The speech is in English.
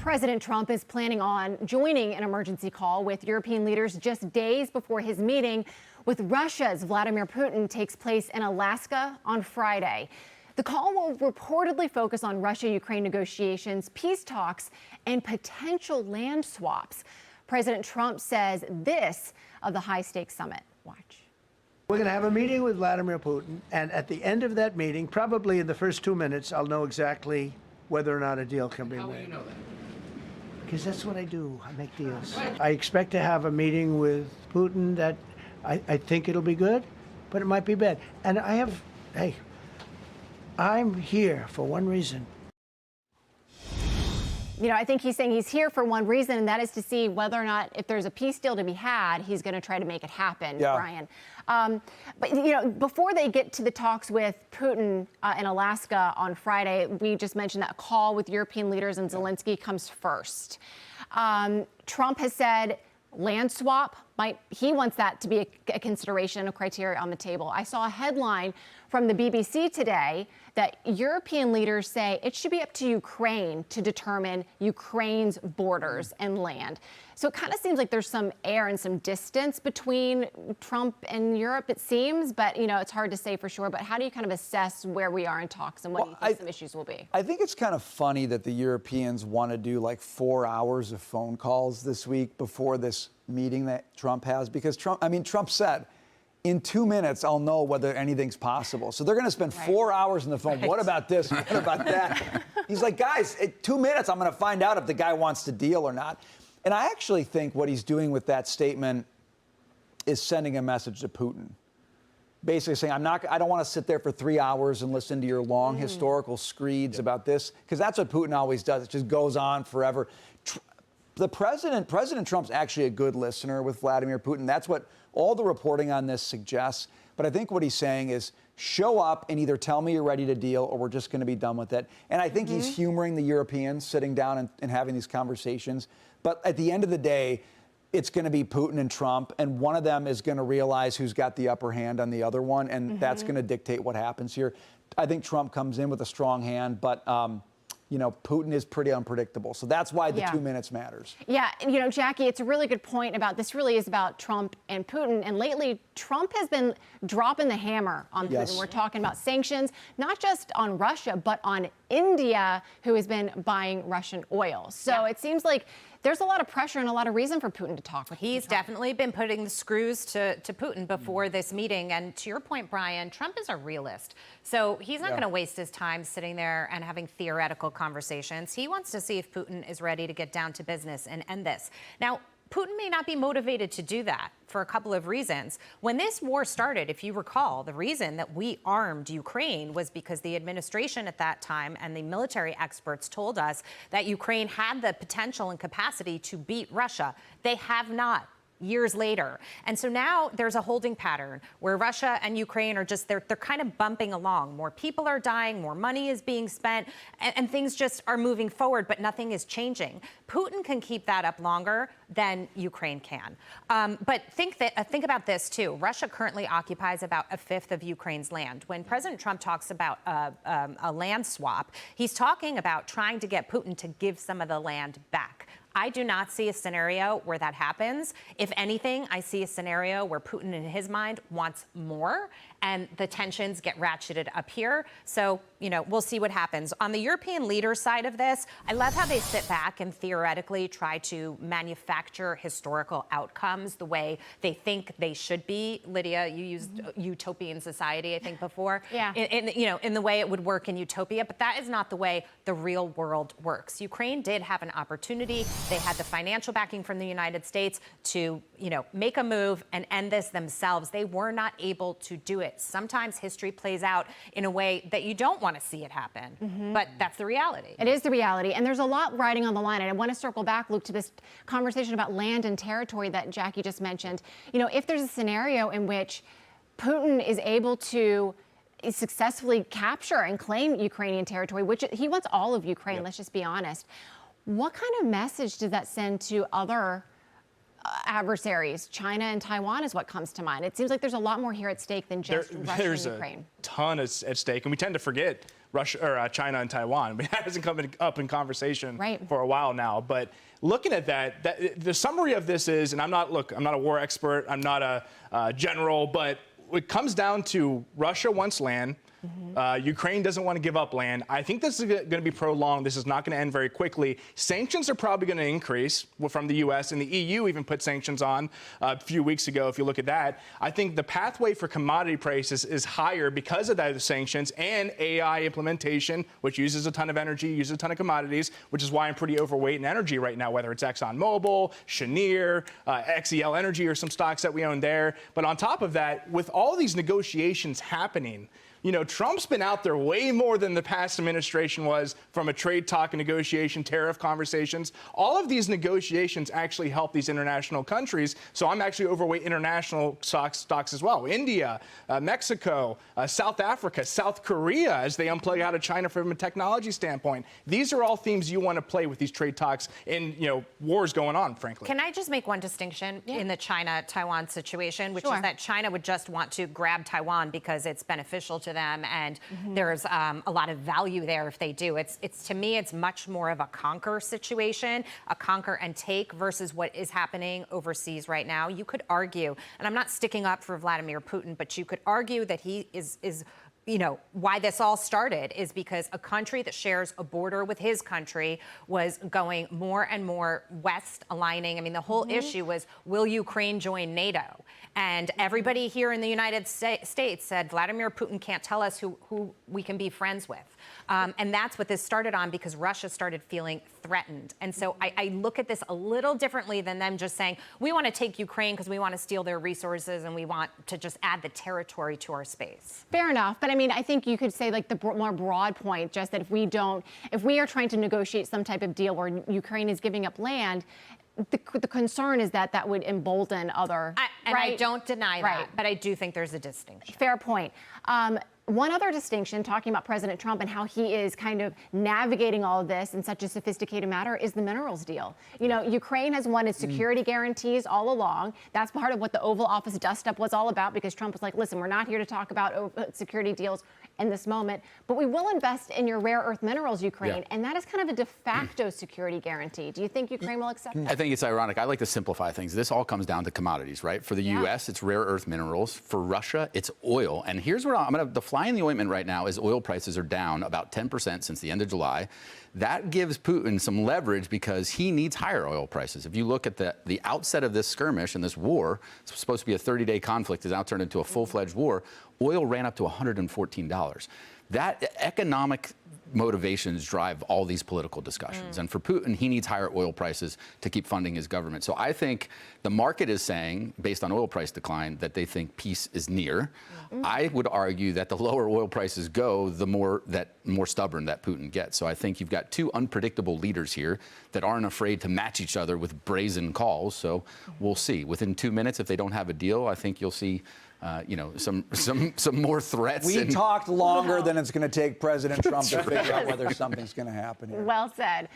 President Trump is planning on joining an emergency call with European leaders just days before his meeting with Russia's Vladimir Putin takes place in Alaska on Friday. The call will reportedly focus on Russia-Ukraine negotiations, peace talks, and potential land swaps. President Trump says this of the high-stakes summit. Watch. We're going to have a meeting with Vladimir Putin, and at the end of that meeting, probably in the first 2 minutes, I'll know exactly whether or not a deal can be made. How will you know that? Because that's what I do. I make deals. I expect to have a meeting with Putin that I think it'll be good, but it might be bad. And I'm here for one reason. You know, I think he's saying he's here for one reason, and that is to see whether or not, if there's a peace deal to be had, he's going to try to make it happen, yeah. Brian. But, you know, before they get to the talks with Putin in Alaska on Friday, we just mentioned that a call with European leaders and Zelensky comes first. Trump has said land swap, he wants that to be a consideration, a criteria on the table. I saw a headline from the BBC today that European leaders say it should be up to Ukraine to determine Ukraine's borders and land. So it kind of seems like there's some air and some distance between Trump and Europe, it seems, but, you know, it's hard to say for sure. But how do you kind of assess where we are in talks and what you think some issues will be? I think it's kind of funny that the Europeans want to do like 4 hours of phone calls this week before this meeting that Trump has, because Trump said, in 2 minutes, I'll know whether anything's possible. So they're going to spend 4 hours on the phone. What about this? What about that? He's like, guys, in 2 minutes, I'm going to find out if the guy wants to deal or not. And I actually think what he's doing with that statement is sending a message to Putin. Basically saying, I don't want to sit there for 3 hours and listen to your long historical screeds about this, because that's what Putin always does. It just goes on forever. President Trump's actually a good listener with Vladimir Putin. That's what all the reporting on this suggests. But I think what he's saying is show up and either tell me you're ready to deal or we're just going to be done with it. And I think he's humoring the Europeans, sitting down and having these conversations. But at the end of the day, it's going to be Putin and Trump, and one of them is going to realize who's got the upper hand on the other one, and that's going to dictate what happens here. I think Trump comes in with a strong hand, but you know, Putin is pretty unpredictable. So that's why the 2 minutes matters. Yeah, you know, Jackie, it's a really good point about this really is about Trump and Putin. And lately, Trump has been dropping the hammer on Putin. Yes. We're talking about sanctions, not just on Russia, but on India, who has been buying Russian oil. So it seems like there's a lot of pressure and a lot of reason for Putin to talk with He's definitely been putting the screws to Putin before this meeting. And to your point, Brian, Trump is a realist. So he's not going to waste his time sitting there and having theoretical conversations. He wants to see if Putin is ready to get down to business and end this. Now, Putin may not be motivated to do that for a couple of reasons. When this war started, if you recall, the reason that we armed Ukraine was because the administration at that time and the military experts told us that Ukraine had the potential and capacity to beat Russia. They have not. Years later. And so now there's a holding pattern where Russia and Ukraine are just, they're kind of bumping along. More people are dying, more money is being spent, and things just are moving forward, but nothing is changing. Putin can keep that up longer than Ukraine can. But think about this too. Russia currently occupies about a fifth of Ukraine's land. When President Trump talks about a land swap, he's talking about trying to get Putin to give some of the land back. I do not see a scenario where that happens. If anything, I see a scenario where Putin, in his mind, wants more, and the tensions get ratcheted up here. So, you know, we'll see what happens. On the European leader side of this, I love how they sit back and theoretically try to manufacture historical outcomes the way they think they should be. Lydia, you used utopian society, I think, before. Yeah. In the way it would work in utopia, but that is not the way the real world works. Ukraine did have an opportunity. They had the financial backing from the United States to, you know, make a move and end this themselves. They were not able to do it. Sometimes history plays out in a way that you don't want to see it happen, but that's the reality. It is the reality, and there's a lot riding on the line. And I want to circle back, Luke, to this conversation about land and territory that Jackie just mentioned. You know, if there's a scenario in which Putin is able to successfully capture and claim Ukrainian territory, which he wants all of Ukraine, let's just be honest. What kind of message does that send to other adversaries? China and Taiwan is what comes to mind. It seems like there's a lot more here at stake than just Russia and Ukraine. There's a ton at stake, and we tend to forget Russia or China and Taiwan. I mean, that hasn't come up in conversation Right. for a while now. But looking at that, the summary of this is, and I'm not a war expert, I'm not a general, but it comes down to Russia wants land. Ukraine doesn't want to give up land. I think this is going to be prolonged. This is not going to end very quickly. Sanctions are probably going to increase from the U.S. and the EU even put sanctions on a few weeks ago, if you look at that. I think the pathway for commodity prices is higher because of those sanctions and AI implementation, which uses a ton of energy, uses a ton of commodities, which is why I'm pretty overweight in energy right now, whether it's ExxonMobil, Cheniere, XEL Energy, or some stocks that we own there. But on top of that, with all these negotiations happening, you know, Trump's been out there way more than the past administration was from a trade talk and negotiation, tariff conversations. All of these negotiations actually help these international countries. So I'm actually overweight international stocks as well. India, Mexico, South Africa, South Korea, as they unplug out of China from a technology standpoint. These are all themes you want to play with these trade talks and, you know, wars going on, frankly. Can I just make one distinction in the China-Taiwan situation, which is that China would just want to grab Taiwan because it's beneficial to them, and there's a lot of value there if they do. It's to me, it's much more of a conquer situation, a conquer and take versus what is happening overseas right now. You could argue, and I'm not sticking up for Vladimir Putin, but you could argue that he is you know, why this all started is because a country that shares a border with his country was going more and more west aligning. I mean, the whole issue was, will Ukraine join NATO? And everybody here in the United States said, Vladimir Putin can't tell us who we can be friends with. And that's what this started on, because Russia started feeling threatened. And so I look at this a little differently than them just saying, we want to take Ukraine because we want to steal their resources and we want to just add the territory to our space. Fair enough. But I mean, I think you could say like the more broad point, just that if we are trying to negotiate some type of deal where Ukraine is giving up land, the concern is that that would embolden other. I don't deny that, but I do think there's a distinction. Fair point. One other distinction, talking about President Trump and how he is kind of navigating all of this in such a sophisticated manner, is the minerals deal. You know, Ukraine has wanted security guarantees all along. That's part of what the Oval Office dust-up was all about, because Trump was like, listen, we're not here to talk about security deals in this moment, but we will invest in your rare earth minerals, Ukraine. And that is kind of a de facto security guarantee. Do you think Ukraine will accept that? I think it's ironic. I like to simplify things. This all comes down to commodities, right? For the U.S., it's rare earth minerals. For Russia, it's oil. And here's what I'm going to, the fly in the ointment right now is oil prices are down about 10% since the end of July. That gives Putin some leverage because he needs higher oil prices. If you look at the outset of this skirmish and this war, it's supposed to be a 30-day conflict, is now turned into a full-fledged war. Oil ran up to $114. That economic motivations drive all these political discussions. And for Putin, he needs higher oil prices to keep funding his government. So I think the market is saying, based on oil price decline, that they think peace is near. I would argue that the lower oil prices go, the more stubborn that Putin gets. So I think you've got two unpredictable leaders here that aren't afraid to match each other with brazen calls. So we'll see. Within 2 minutes, if they don't have a deal, I think you'll see some more threats. We talked longer than it's going to take President Trump to figure out whether something's going to happen here. Well said.